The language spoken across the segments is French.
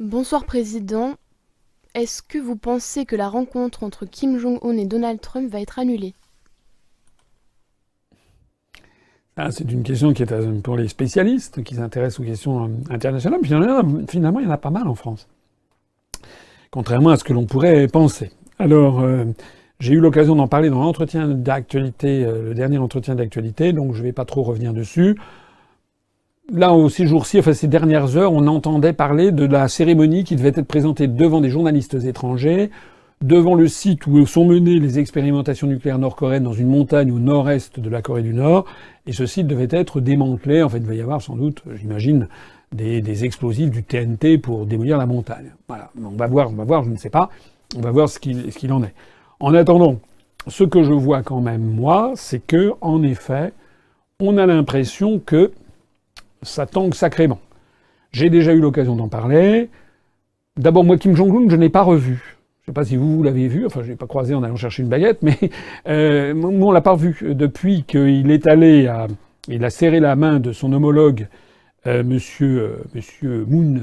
Bonsoir Président. Est-ce que vous pensez que la rencontre entre Kim Jong-un et Donald Trump va être annulée? C'est une question qui est pour les spécialistes qui s'intéressent aux questions internationales. Puis finalement, il y en a pas mal en France. Contrairement à ce que l'on pourrait penser. Alors, j'ai eu l'occasion d'en parler dans l'entretien d'actualité, le dernier entretien d'actualité, donc je ne vais pas trop revenir dessus. Là, ces jours-ci, enfin ces dernières heures, on entendait parler de la cérémonie qui devait être présentée devant des journalistes étrangers, devant le site où sont menées les expérimentations nucléaires nord-coréennes dans une montagne au nord-est de la Corée du Nord. Et ce site devait être démantelé. En fait, il va y avoir sans doute, j'imagine, des explosifs, du TNT pour démolir la montagne. Voilà. On va voir, je ne sais pas. On va voir ce qu'il en est. En attendant, ce que je vois quand même, moi, c'est que, en effet, on a l'impression que ça tangue sacrément. J'ai déjà eu l'occasion d'en parler. D'abord, moi, Kim Jong-un, je n'ai pas revu. Je sais pas si vous l'avez vu. Enfin, je l'ai pas croisé en allant chercher une baguette, mais moi, on l'a pas revu depuis qu'il est allé il a serré la main de son homologue, Monsieur Moon,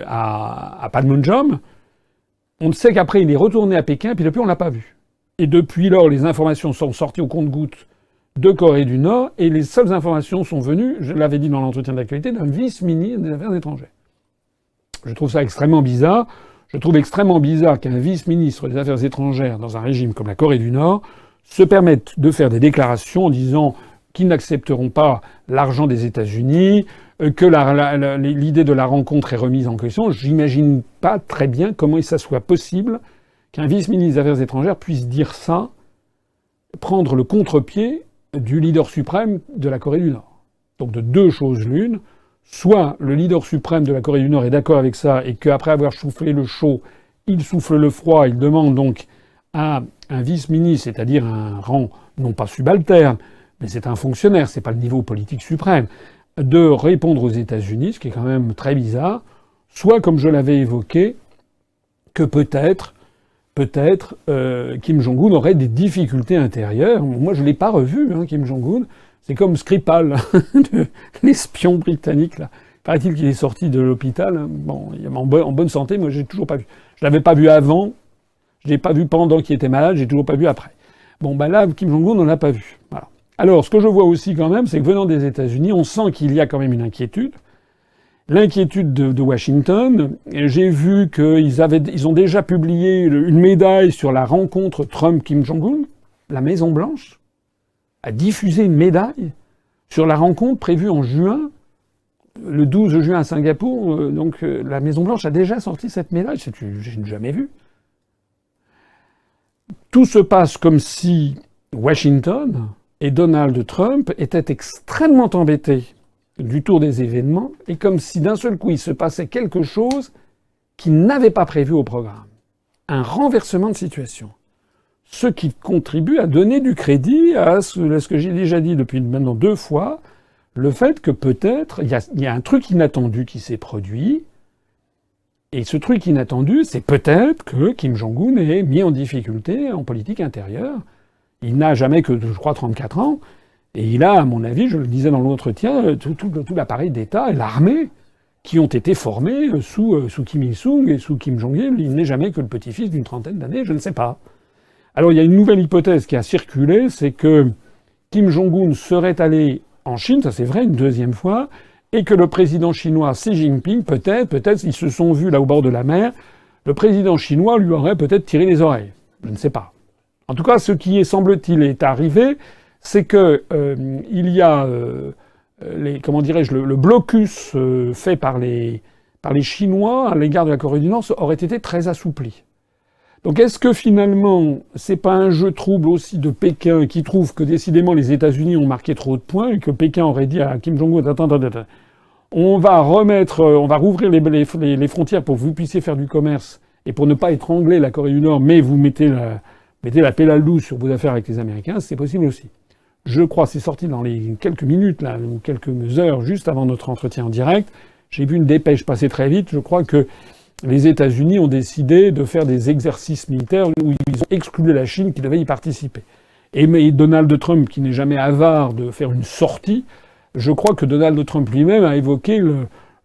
à Panmunjom. On sait qu'après, il est retourné à Pékin, puis depuis, on l'a pas vu. Et depuis lors, les informations sont sorties au compte-gouttes de Corée du Nord, et les seules informations sont venues, je l'avais dit dans l'entretien d'actualité, d'un vice-ministre des Affaires étrangères. Je trouve ça extrêmement bizarre. Je trouve extrêmement bizarre qu'un vice-ministre des Affaires étrangères dans un régime comme la Corée du Nord se permette de faire des déclarations en disant qu'ils n'accepteront pas l'argent des États-Unis, que l'idée de la rencontre est remise en question. J'imagine pas très bien comment ça soit possible qu'un vice-ministre des Affaires étrangères puisse dire ça, prendre le contre-pied du leader suprême de la Corée du Nord. Donc de deux choses l'une. Soit le leader suprême de la Corée du Nord est d'accord avec ça et qu'après avoir soufflé le chaud, il souffle le froid, il demande donc à un vice-ministre, c'est-à-dire un rang non pas subalterne, mais c'est un fonctionnaire, c'est pas le niveau politique suprême, de répondre aux États-Unis, ce qui est quand même très bizarre. Soit, comme je l'avais évoqué, que peut-être Kim Jong-un aurait des difficultés intérieures. Moi, je l'ai pas revu, Kim Jong-un. C'est comme Skripal, l'espion britannique, là. Paraît-il qu'il est sorti de l'hôpital. Bon, il est en bonne santé, moi, j'ai toujours pas vu. Je l'avais pas vu avant. Je l'ai pas vu pendant qu'il était malade. J'ai toujours pas vu après. Bon, là, Kim Jong-un, on l'a pas vu. Voilà. Alors, ce que je vois aussi quand même, c'est que venant des États-Unis, on sent qu'il y a quand même une inquiétude. L'inquiétude de Washington. J'ai vu ils ont déjà publié une médaille sur la rencontre Trump-Kim Jong-un. La Maison-Blanche a diffusé une médaille sur la rencontre prévue en juin, le 12 juin à Singapour. La Maison-Blanche a déjà sorti cette médaille. Je n'ai jamais vu. Tout se passe comme si Washington et Donald Trump étaient extrêmement embêtés du tour des événements et comme si d'un seul coup il se passait quelque chose qu'ils n'avaient pas prévu au programme. Un renversement de situation. Ce qui contribue à donner du crédit à ce que j'ai déjà dit depuis maintenant 2 fois, le fait que peut-être il y a un truc inattendu qui s'est produit, et ce truc inattendu, c'est peut-être que Kim Jong-un est mis en difficulté en politique intérieure. Il n'a jamais que, je crois, 34 ans, et il a, à mon avis, je le disais dans l'entretien, tout l'appareil d'État et l'armée qui ont été formés sous Kim Il-sung et sous Kim Jong-il. Il n'est jamais que le petit-fils d'une trentaine d'années, je ne sais pas. Alors il y a une nouvelle hypothèse qui a circulé, c'est que Kim Jong-un serait allé en Chine, ça c'est vrai, une deuxième fois, et que le président chinois Xi Jinping, peut-être, ils se sont vus là au bord de la mer, le président chinois lui aurait peut-être tiré les oreilles. Je ne sais pas. En tout cas, ce qui semble-t-il, est arrivé, c'est que il y a le blocus fait par les Chinois à l'égard de la Corée du Nord aurait été très assoupli. Donc est-ce que finalement, c'est pas un jeu trouble aussi de Pékin qui trouve que décidément les États-Unis ont marqué trop de points et que Pékin aurait dit à Kim Jong-un attends, on va rouvrir les frontières pour que vous puissiez faire du commerce et pour ne pas étrangler la Corée du Nord, mais vous mettez la pelle à loup sur vos affaires avec les Américains, c'est possible aussi. Je crois, c'est sorti dans les quelques minutes là, ou quelques heures juste avant notre entretien en direct. J'ai vu une dépêche passer très vite. Je crois que les États-Unis ont décidé de faire des exercices militaires où ils ont exclu la Chine qui devait y participer. Mais Donald Trump, qui n'est jamais avare de faire une sortie, je crois que Donald Trump lui-même a évoqué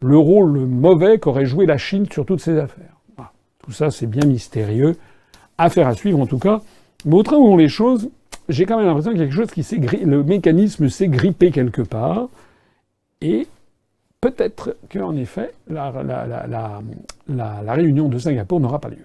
le rôle mauvais qu'aurait joué la Chine sur toutes ces affaires. Voilà. Tout ça, c'est bien mystérieux. Affaire à suivre, en tout cas. Mais au train où vont les choses, j'ai quand même l'impression qu'il y a quelque chose qui le mécanisme s'est grippé quelque part. Et peut-être qu'en effet, la réunion de Singapour n'aura pas lieu.